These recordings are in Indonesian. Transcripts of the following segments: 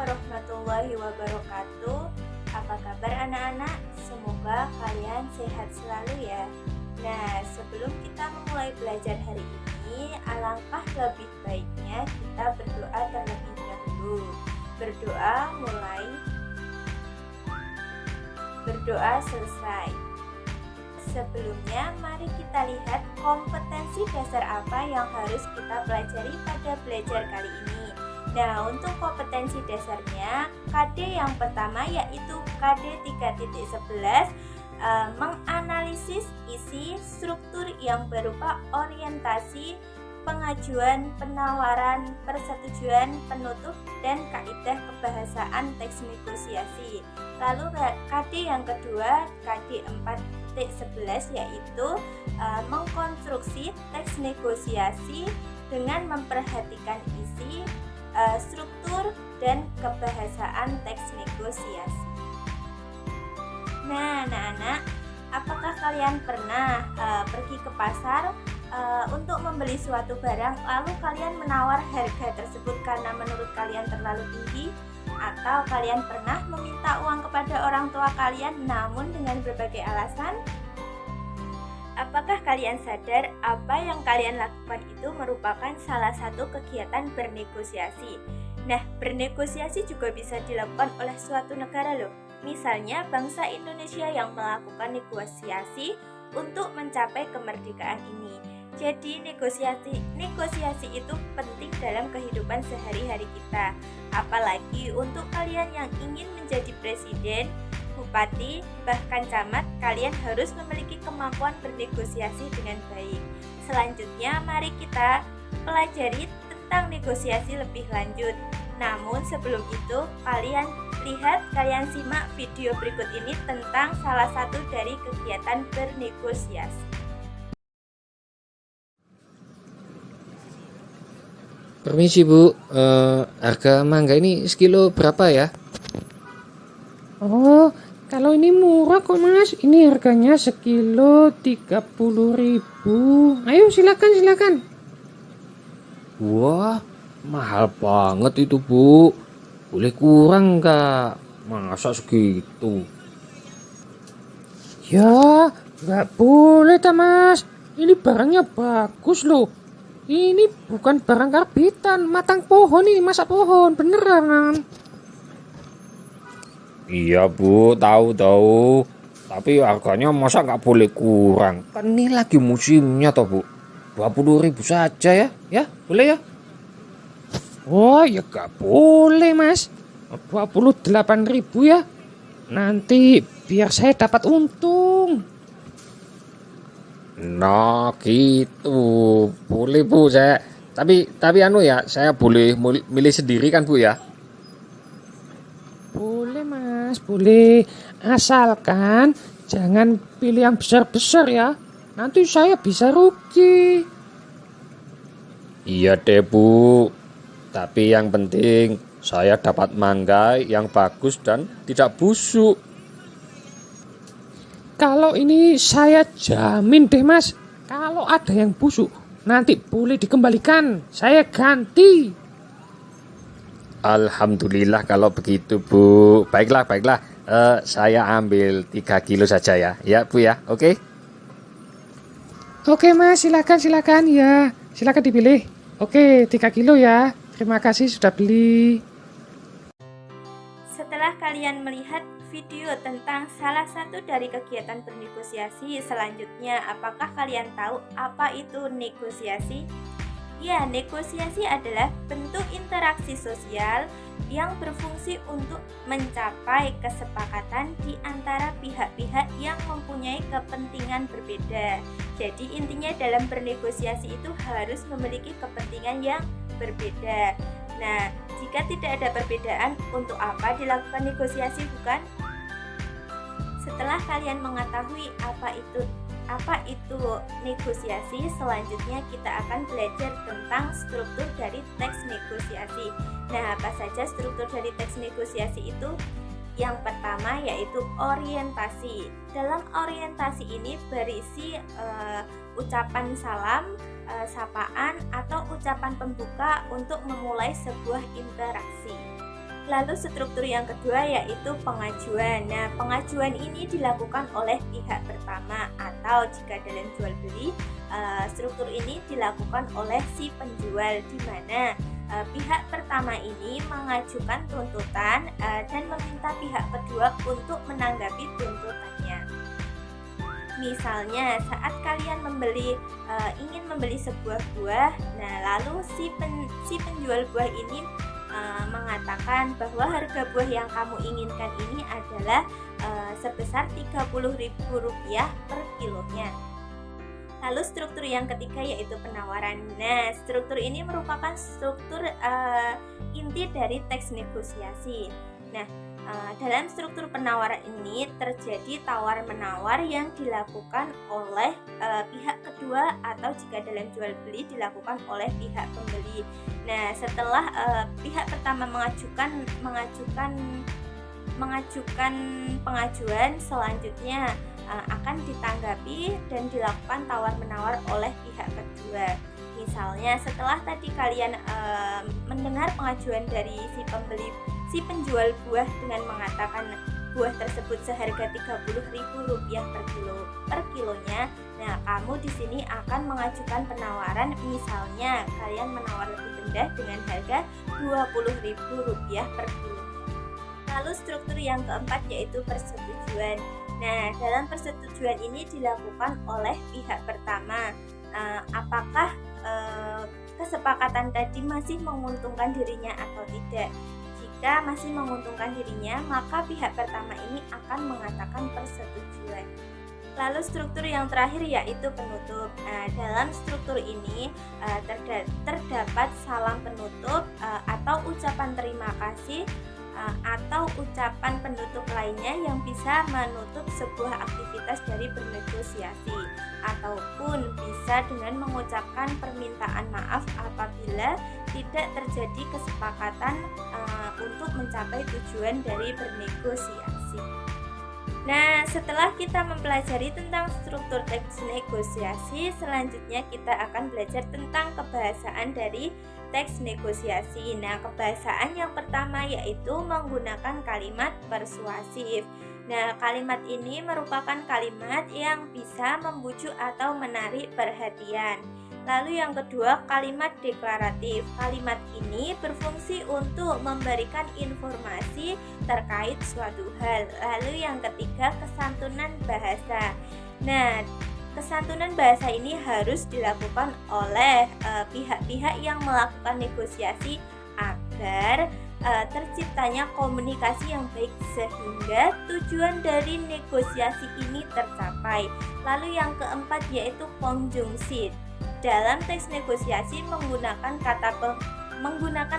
warahmatullahi wabarakatuh. Apa kabar anak-anak? Semoga kalian sehat selalu ya. Nah, sebelum kita memulai belajar hari ini, alangkah lebih baiknya kita berdoa terlebih dahulu. Berdoa selesai. Sebelumnya, mari kita lihat kompetensi dasar apa yang harus kita pelajari pada belajar kali ini. Nah, untuk kompetensi dasarnya, KD yang pertama yaitu KD 3.11, menganalisis isi struktur yang berupa orientasi, pengajuan, penawaran, persetujuan, penutup, dan kaidah kebahasaan teks negosiasi. Lalu KD yang kedua, KD 4.11 yaitu mengkonstruksi teks negosiasi dengan memperhatikan isi, struktur, dan kebahasaan teks negosiasi. Nah, anak-anak, apakah kalian pernah pergi ke pasar untuk membeli suatu barang, lalu kalian menawar harga tersebut karena menurut kalian terlalu tinggi? Atau kalian pernah meminta uang kepada orang tua kalian namun dengan berbagai alasan? Apakah kalian sadar apa yang kalian lakukan itu merupakan salah satu kegiatan bernegosiasi? Nah, bernegosiasi juga bisa dilakukan oleh suatu negara loh. Misalnya bangsa Indonesia yang melakukan negosiasi untuk mencapai kemerdekaan ini. Jadi negosiasi itu penting dalam kehidupan sehari-hari kita. Apalagi untuk kalian yang ingin menjadi presiden, bupati, bahkan camat, kalian harus memiliki kemampuan bernegosiasi dengan baik. Selanjutnya, mari kita pelajari tentang negosiasi lebih lanjut. Namun sebelum itu, kalian simak video berikut ini tentang salah satu dari kegiatan bernegosiasi. Permisi Bu, harga mangga ini sekilo berapa ya? Oh, kalau ini murah kok Mas. Ini harganya sekilo 30.000. Ayo silakan. Wah, mahal banget itu Bu. Boleh kurang nggak? Masa segitu? Ya, nggak boleh ta Mas. Ini barangnya bagus loh. Ini bukan barang karbitan, matang pohon nih, masak pohon, beneran. Iya Bu, tahu. Tapi harganya masa nggak boleh kurang? Kan ini lagi musimnya toh Bu. 20.000 saja ya? Ya, boleh ya? Oh ya nggak boleh Mas. 28.000 ya. Nanti biar saya dapat untung. Nah gitu, boleh Bu saya. Tapi saya boleh milih sendiri kan Bu ya? Boleh Mas, boleh. Asalkan jangan pilih yang besar-besar ya. Nanti saya bisa rugi. Iya deh Bu. Tapi yang penting saya dapat mangga yang bagus dan tidak busuk. Kalau ini saya jamin deh Mas. Kalau ada yang busuk, nanti boleh dikembalikan. Saya ganti. Alhamdulillah kalau begitu Bu. Baiklah. Saya ambil 3 kilo saja ya. Ya Bu ya, oke? Oke Mas, silakan ya. Silakan dipilih. Oke, 3 kilo ya. Terima kasih sudah beli. Setelah kalian melihat video tentang salah satu dari kegiatan bernegosiasi, selanjutnya apakah kalian tahu apa itu negosiasi? Ya, negosiasi adalah bentuk interaksi sosial yang berfungsi untuk mencapai kesepakatan di antara pihak-pihak yang mempunyai kepentingan berbeda. Jadi intinya dalam bernegosiasi itu harus memiliki kepentingan yang berbeda. Nah, jika tidak ada perbedaan, untuk apa dilakukan negosiasi, bukan? Setelah kalian mengetahui apa itu negosiasi, selanjutnya kita akan belajar tentang struktur dari teks negosiasi. Nah, apa saja struktur dari teks negosiasi itu? Yang pertama yaitu orientasi. Dalam orientasi ini berisi ucapan salam, sapaan atau ucapan pembuka untuk memulai sebuah interaksi. Lalu struktur yang kedua yaitu pengajuan. Nah, pengajuan ini dilakukan oleh pihak pertama atau jika dalam jual beli, struktur ini dilakukan oleh si penjual, di mana pihak pertama ini mengajukan tuntutan dan meminta pihak kedua untuk menanggapi tuntutannya. Misalnya saat kalian ingin membeli sebuah buah, nah lalu si penjual buah ini mengatakan bahwa harga buah yang kamu inginkan ini adalah sebesar Rp30.000 per kilonya. Lalu struktur yang ketiga yaitu penawaran. Nah, struktur ini merupakan struktur inti dari teks negosiasi. Nah, dalam struktur penawaran ini terjadi tawar-menawar yang dilakukan oleh pihak kedua atau jika dalam jual beli dilakukan oleh pihak pembeli. Nah, setelah pihak pertama mengajukan pengajuan, selanjutnya akan ditanggapi dan dilakukan tawar-menawar oleh pihak kedua. Misalnya setelah tadi kalian mendengar pengajuan dari si penjual buah dengan mengatakan buah tersebut seharga Rp30.000 per kilonya. Nah, kamu di sini akan mengajukan penawaran, misalnya kalian menawar lebih rendah dengan harga Rp20.000 per kilonya. Lalu struktur yang keempat yaitu persetujuan. Nah, dalam persetujuan ini dilakukan oleh pihak pertama. Apakah kesepakatan tadi masih menguntungkan dirinya atau tidak? Jika masih menguntungkan dirinya, maka pihak pertama ini akan mengatakan persetujuan. Lalu struktur yang terakhir yaitu penutup. Dalam struktur ini terdapat salam penutup atau ucapan terima kasih atau ucapan penutup lainnya yang bisa menutup sebuah aktivitas dari bernegosiasi, ataupun bisa dengan mengucapkan permintaan maaf apabila tidak terjadi kesepakatan untuk mencapai tujuan dari bernegosiasi. Nah, setelah kita mempelajari tentang struktur teks negosiasi, selanjutnya kita akan belajar tentang kebahasaan dari teks negosiasi. Nah, kebahasaan yang pertama yaitu menggunakan kalimat persuasif. Nah, kalimat ini merupakan kalimat yang bisa membujuk atau menarik perhatian. Lalu yang kedua, kalimat deklaratif. Kalimat ini berfungsi untuk memberikan informasi terkait suatu hal. Lalu yang ketiga, kesantunan bahasa. Nah, kesantunan bahasa ini harus dilakukan oleh pihak-pihak yang melakukan negosiasi agar terciptanya komunikasi yang baik sehingga tujuan dari negosiasi ini tercapai. Lalu yang keempat yaitu konjungsi. Dalam teks negosiasi menggunakan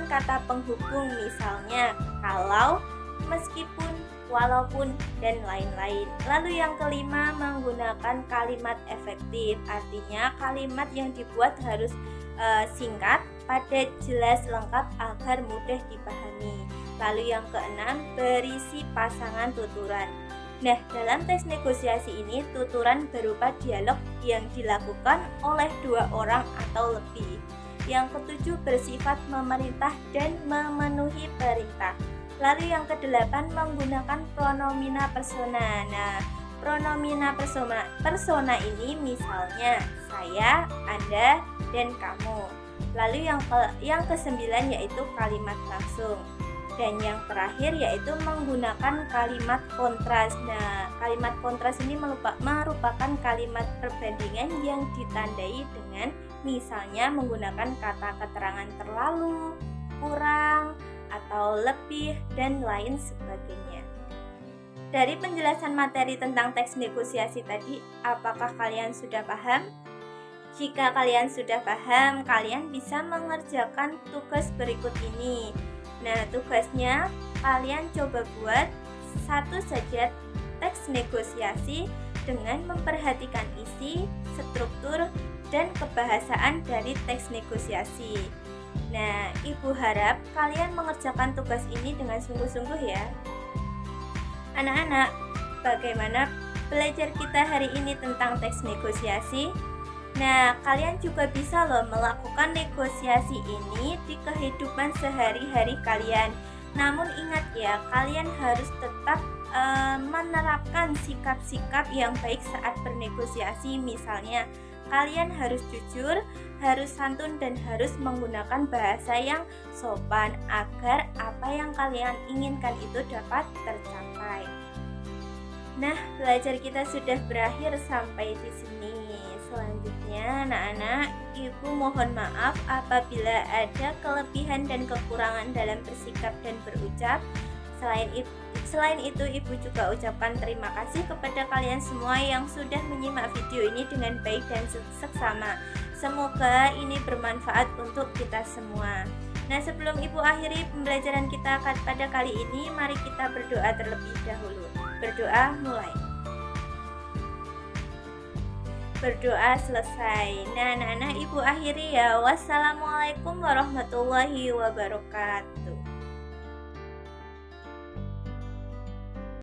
kata penghubung, misalnya kalau, meskipun, walaupun, dan lain-lain. Lalu yang kelima, menggunakan kalimat efektif. Artinya kalimat yang dibuat harus singkat, padat, jelas, lengkap agar mudah dipahami. Lalu yang keenam, berisi pasangan tuturan. Nah, dalam teks negosiasi ini tuturan berupa dialog yang dilakukan oleh dua orang atau lebih. Yang ketujuh, bersifat memerintah dan memenuhi perintah. Lalu yang kedelapan, menggunakan pronomina persona. Nah, pronomina persona ini misalnya saya, Anda, dan kamu. Lalu yang kesembilan yaitu kalimat langsung. Dan yang terakhir yaitu menggunakan kalimat kontras. Nah, kalimat kontras ini merupakan kalimat perbandingan yang ditandai dengan misalnya menggunakan kata keterangan terlalu, kurang, atau lebih, dan lain sebagainya. Dari penjelasan materi tentang teks negosiasi tadi, apakah kalian sudah paham? Jika kalian sudah paham, kalian bisa mengerjakan tugas berikut ini. Nah, tugasnya kalian coba buat satu saja teks negosiasi dengan memperhatikan isi, struktur, dan kebahasaan dari teks negosiasi. Nah, Ibu harap kalian mengerjakan tugas ini dengan sungguh-sungguh ya. Anak-anak, bagaimana belajar kita hari ini tentang teks negosiasi? Nah, kalian juga bisa loh melakukan negosiasi ini di kehidupan sehari-hari kalian. Namun ingat ya, kalian harus tetap menerapkan sikap-sikap yang baik saat bernegosiasi. Misalnya, kalian harus jujur, harus santun, dan harus menggunakan bahasa yang sopan agar apa yang kalian inginkan itu dapat tercapai. Nah, belajar kita sudah berakhir sampai di sini. Selanjutnya, anak-anak, Ibu mohon maaf apabila ada kelebihan dan kekurangan dalam bersikap dan berucap. Selain itu, Ibu juga ucapkan terima kasih kepada kalian semua yang sudah menyimak video ini dengan baik dan seksama. Semoga ini bermanfaat untuk kita semua. Nah, sebelum Ibu akhiri pembelajaran kita pada kali ini, mari kita berdoa terlebih dahulu. Berdoa mulai. Berdoa selesai. Nah, anak-anak, Ibu akhiri ya. Wassalamualaikum warahmatullahi wabarakatuh.